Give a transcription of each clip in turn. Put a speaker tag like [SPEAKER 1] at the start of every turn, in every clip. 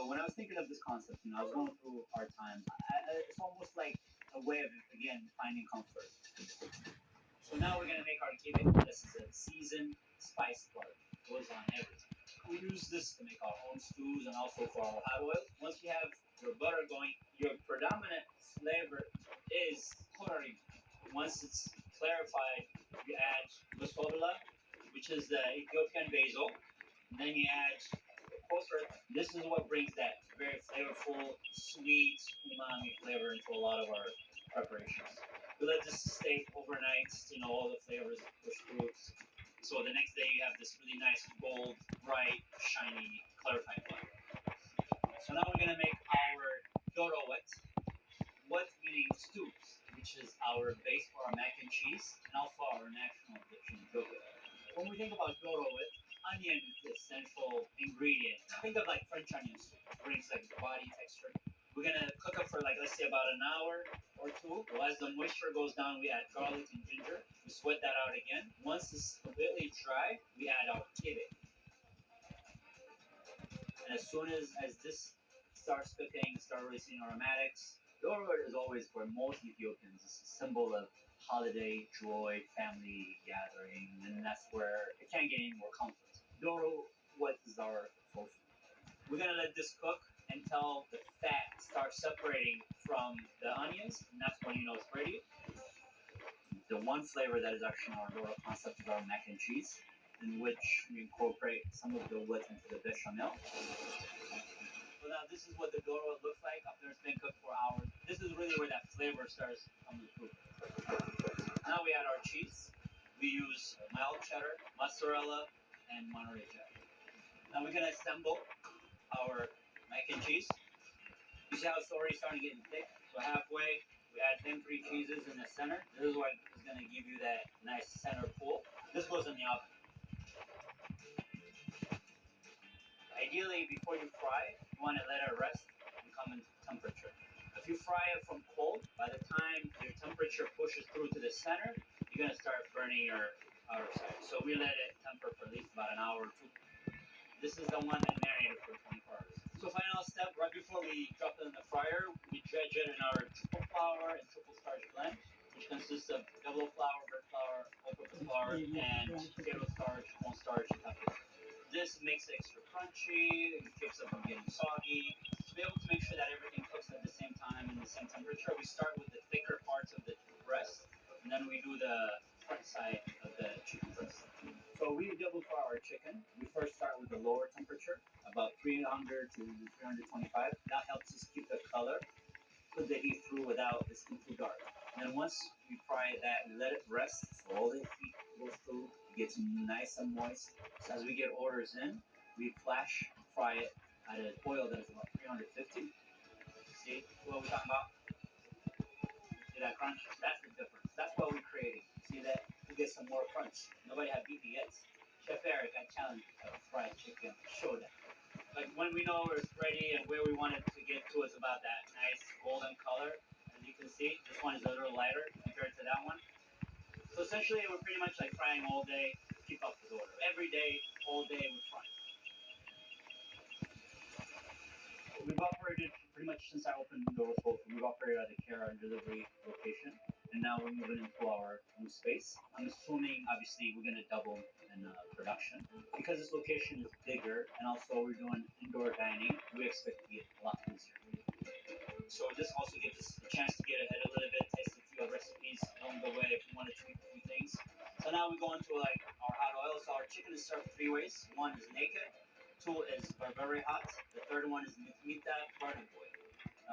[SPEAKER 1] So when I was thinking of this concept, I was going through hard times. It's almost like a way of, again, finding comfort. So now we're gonna make our kibbeh. This is a seasoned spice butter. Goes on everything. We use this to make our own stews and also for our hot oil. Once you have your butter going, your predominant flavor is korari. Once it's clarified, you add basola, which is the Ethiopian basil. And then you add kosher. This is what brings that very flavorful, sweet umami flavor into a lot of our preparations. We let this stay overnight, all the flavors push through. So the next day you have this really nice gold, bright, shiny, clarified butter. So now we're gonna make our doro wet. What meaning stews, which is our base for our mac and cheese and also our national dish in Ethiopia. When we think about doro wet, onion is the essential ingredient. Think of like French onion soup. It brings like body texture. We're gonna cook it for like let's say about an hour or two. Well, as the moisture goes down, we add garlic and ginger. We sweat that out again. Once it's completely dry, we add our kibbeh. And as soon as this starts cooking, start releasing aromatics, doro is always for most Ethiopians it's a symbol of holiday, joy, family gathering, and that's where it can't get any more comfort. Doro, what is our soul food? We're gonna let this cook until the fat starts separating from the onions, and that's when you know it's ready. The one flavor that is actually in our Doro concept is our mac and cheese, in which we incorporate some of the wet into the bechamel. So now this is what the Doro looks like after it's been cooked for hours. This is really where that flavor starts coming through. Now we add our cheese. We use mild cheddar, mozzarella, and Monterey Jack. Now we're gonna assemble our mac and cheese. You see how it's already starting to get thick? So halfway, we add them 3 cheeses in the center. This is what is going to give you that nice center pull. This goes in the oven. Ideally, before you fry it, you want to let it rest and come into temperature. If you fry it from cold, by the time your temperature pushes through to the center, you're going to start burning your outer side. So we let it temper for at least about an hour or two. This is the one that marinated for 24 hours. So final step, right before we drop it in the fryer, we dredge it in our triple flour and triple starch blend, which consists of yellow flour, red flour, all-purpose flour, and potato starch, cornstarch, and tapioca. This makes it extra crunchy, it keeps it from getting soggy. To be able to make sure that everything cooks at the same time and the same temperature, we start with the thicker parts of the breast, and then we do the front side of the chicken breast. So we double fry our chicken. We first start with the lower temperature, about 300 to 325. That helps us keep the color, put the heat through without it getting too dark. And then once we fry that, we let it rest, so all the heat goes through, it gets nice and moist. So as we get orders in, we flash fry it at an oil that is about 350. See what we're talking about? See that crunch? That's the difference. That's what we're creating. See that? We get some more crunch. Nobody had beat me yet. Chef Eric, I challenge you to fried chicken. Show that. Like when we know it's ready and where we want it to get to, it's about that nice golden color. As you can see, this one is a little lighter compared to that one. So essentially, we're pretty much like frying all day to keep up with order. Every day, all day, we're frying. We've operated pretty much since I opened Doro Soul Food. We've operated at the Kara delivery location, and now we're moving into our new space. I'm assuming, obviously, we're going to double in production because this location is bigger, and also we're doing indoor dining. We expect to get a lot busier. So this also gives us a chance to get ahead a little bit, taste a few recipes along the way if we want to tweak a few things. So now we go into like our hot oil. So our chicken is served 3 ways. One is naked. 2 is berbere hot. The third one is mitmita garden boy.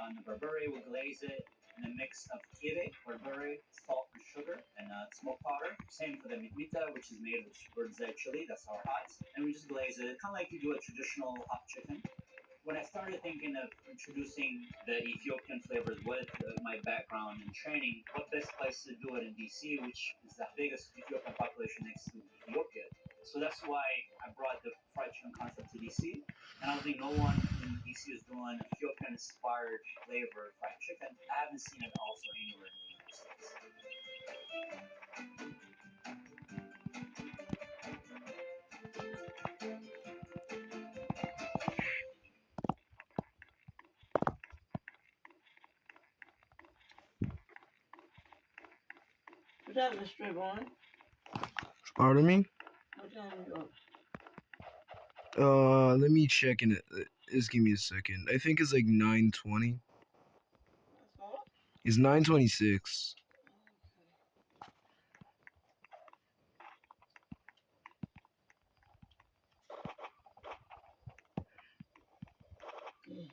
[SPEAKER 1] On the berbere, we glaze it in a mix of kibbeh, berbere, salt and sugar, and smoked powder. Same for the mitmita, which is made with bird's eye chili. That's our hot. And we just glaze it, kind of like you do a traditional hot chicken. When I started thinking of introducing the Ethiopian flavors with my background and training, what best place to do it in DC, which is the biggest Ethiopian population next to Ethiopia. So that's why I brought the fried chicken concept to DC. And I don't think no one in DC is doing Ethiopian-inspired flavor fried chicken. I haven't seen it also anywhere in the United States.
[SPEAKER 2] What time is strip on?
[SPEAKER 3] Pardon me?
[SPEAKER 2] What time is yours?
[SPEAKER 3] Let me check in it. Just give me a second. I think it's like 9:20.
[SPEAKER 2] That's all?
[SPEAKER 3] It's 9:26.
[SPEAKER 2] Okay.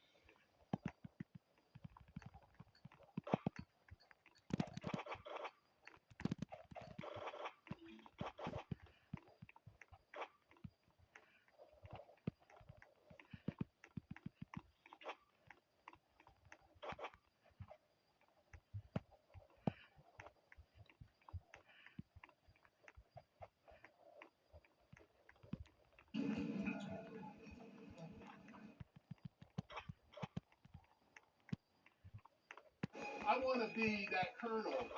[SPEAKER 4] I want to be that colonel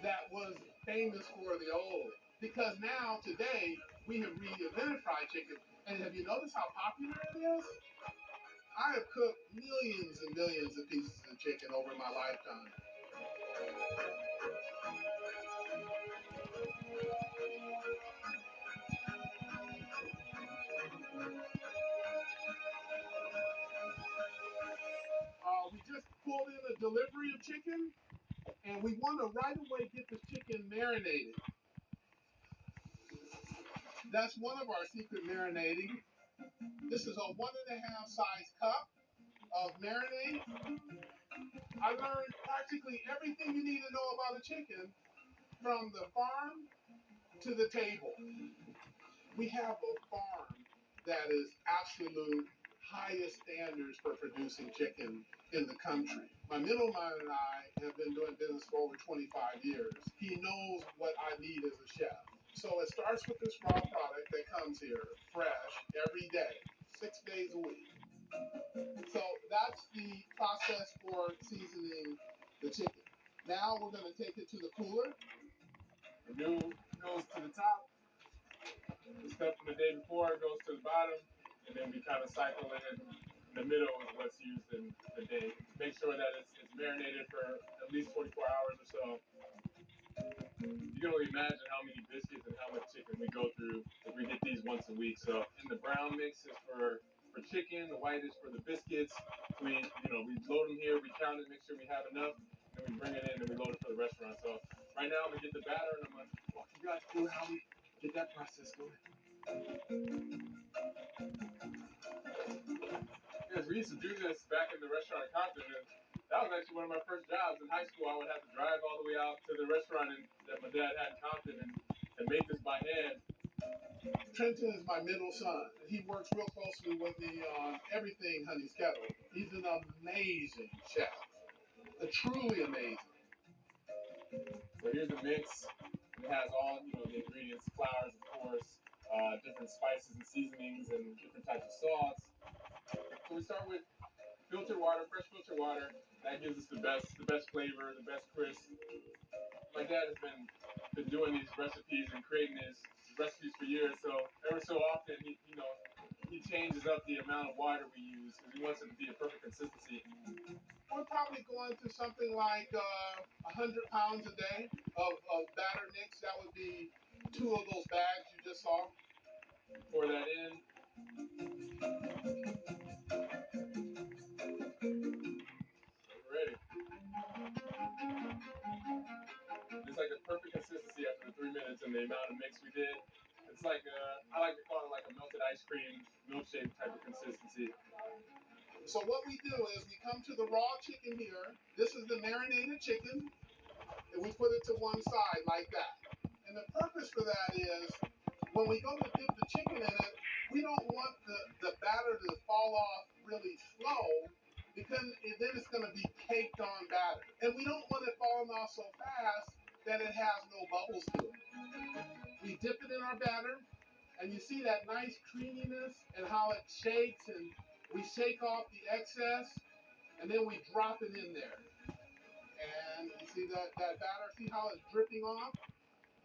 [SPEAKER 4] that was famous for the old. Because now, today, we have reinvented fried chicken. And have you noticed how popular it is? I have cooked millions and millions of pieces of chicken over my lifetime. We just pulled in a delivery of chicken, and we want to right away get the chicken marinated. That's one of our secret marinating. This is a 1.5 size cup of marinade. I learned practically everything you need to know about a chicken from the farm to the table. We have a farm that is absolute highest standards for producing chicken in the country. My middleman and I have been doing business for over 25 years. He knows what I need as a chef. So it starts with this raw product that comes here fresh every day, 6 days a week. So that's the process for seasoning the chicken. Now we're going to take it to the cooler. The new goes to the top. The stuff from the day before goes to the bottom, and then we kind of cycle in. The middle is what's used in the day. Make sure that it's marinated for at least 24 hours or so. You can only imagine how many biscuits and how much chicken we go through if we get these once a week. So, in the brown mix is for chicken, the white is for the biscuits. We load them here, we count it, make sure we have enough, and then we bring it in and we load it for the restaurant. So, right now I'm gonna get the batter and I'm gonna walk you guys through how we get that process going. Yes, we used to do this back in the restaurant in Compton, and that was actually one of my first jobs in high school. I would have to drive all the way out to the restaurant that my dad had in Compton and make this by hand. Trenton is my middle son. He works real closely with me on everything Honey's Kettle. He's an amazing chef, truly amazing. So here's the mix. It has all the ingredients, flours, of course, different spices and seasonings, and different types of sauce. So we start with filtered water, fresh filtered water. That gives us the best flavor, the best crisp. My dad has been doing these recipes and creating these recipes for years. So every so often, he changes up the amount of water we use because he wants it to be a perfect consistency. We're probably going to something like 100 pounds a day of batter mix. That would be 2 of those bags you just saw. Pour that in. We're ready. It's like a perfect consistency after the 3 minutes and the amount of mix we did. It's like I like to call it like a melted ice cream milkshake type of consistency. So what we do is we come to the raw chicken here. This is the marinated chicken, and we put it to one side like that. And the purpose for that is when we go to dip the chicken in it, we don't want the batter to fall off really slow because then it's going to be caked on batter. And we don't want it falling off so fast that it has no bubbles to it. We dip it in our batter, and you see that nice creaminess and how it shakes, and we shake off the excess, and then we drop it in there. And you see that batter, see how it's dripping off?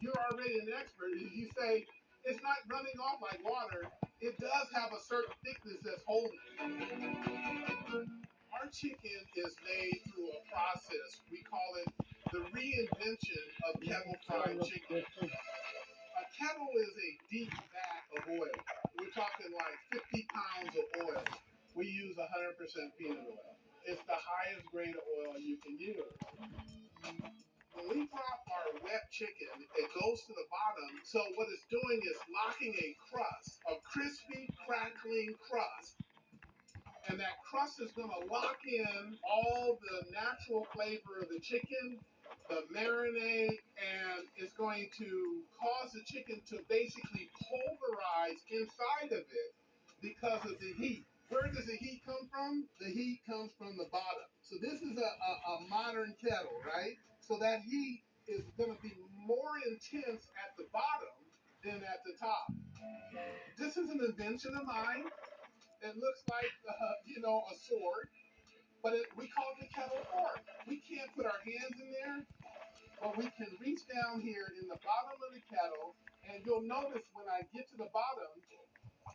[SPEAKER 4] You're already an expert. You say it's not running off like water. It does have a certain thickness that's holding it. Our our chicken is made through a process. We call it the reinvention of kettle fried chicken. A kettle is a deep vat of oil. We're talking like 50 pounds of oil. We use 100% peanut oil. It's the highest grade of oil you can use. When we drop our wet chicken, it goes to the bottom. So what it's doing is locking a crust, a crispy, crackling crust. And that crust is going to lock in all the natural flavor of the chicken, the marinade, and it's going to cause the chicken to basically pulverize inside of it because of the heat. Where does the heat come from? The heat comes from the bottom. So this is a modern kettle, right? So that heat is going to be more intense at the bottom than at the top. This is an invention of mine. It looks like, a sword, but we call it the kettle fork. We can't put our hands in there, but we can reach down here in the bottom of the kettle, and you'll notice when I get to the bottom,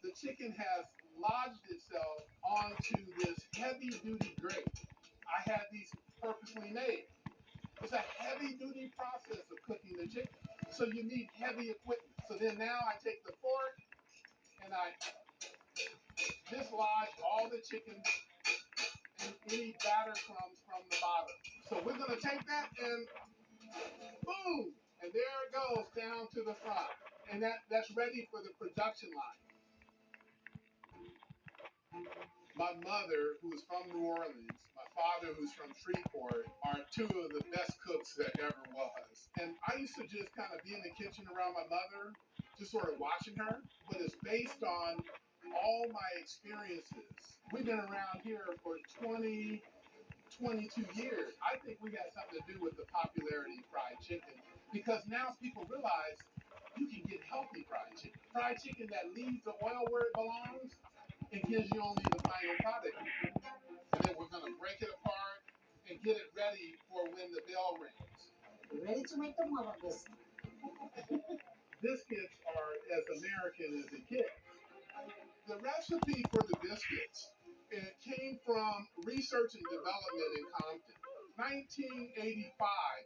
[SPEAKER 4] the chicken has lodged itself onto this heavy-duty grate. I had these purposely made. It's a heavy-duty process of cooking the chicken, so you need heavy equipment. So then now I take the fork, and I dislodge all the chicken and any batter crumbs from the bottom. So we're going to take that and boom, and there it goes down to the front. And that's ready for the production line. My mother, who's from New Orleans, my father, who's from Shreveport, are two of the best cooks that ever was. And I used to just kind of be in the kitchen around my mother, just sort of watching her, but it's based on all my experiences. We've been around here for 22 years. I think we got something to do with the popularity of fried chicken because now people realize you can get healthy fried chicken. Fried chicken that leaves the oil where it belongs and gives you only the final product. And then we're going to break it apart and get it ready for when the bell rings.
[SPEAKER 5] Ready to make the mama biscuit.
[SPEAKER 4] Biscuits are as American as it gets. The recipe for the biscuits, it came from research and development in Compton. 1985,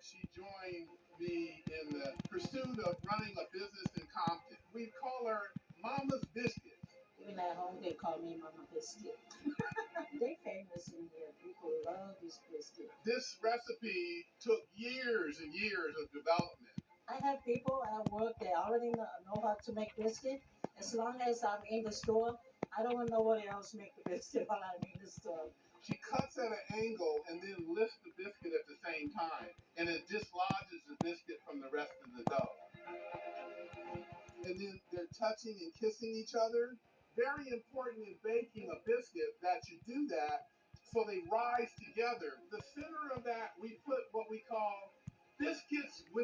[SPEAKER 4] she joined me in the pursuit of running a business in Compton. We call her Mama's Biscuits.
[SPEAKER 5] Even at home, they call me Mama Biscuit. They famous in here. People love this biscuit.
[SPEAKER 4] This recipe took years and years of development.
[SPEAKER 5] I have people at work that already know how to make biscuit. As long as I'm in the store, I don't want nobody else make the biscuit while I'm in the store.
[SPEAKER 4] She cuts at an angle and then lifts the biscuit at the same time, and it dislodges the biscuit from the rest of the dough. And then they're touching and kissing each other. Very important in baking a biscuit that you do that so they rise together. The center of that, we put what we call biscuits with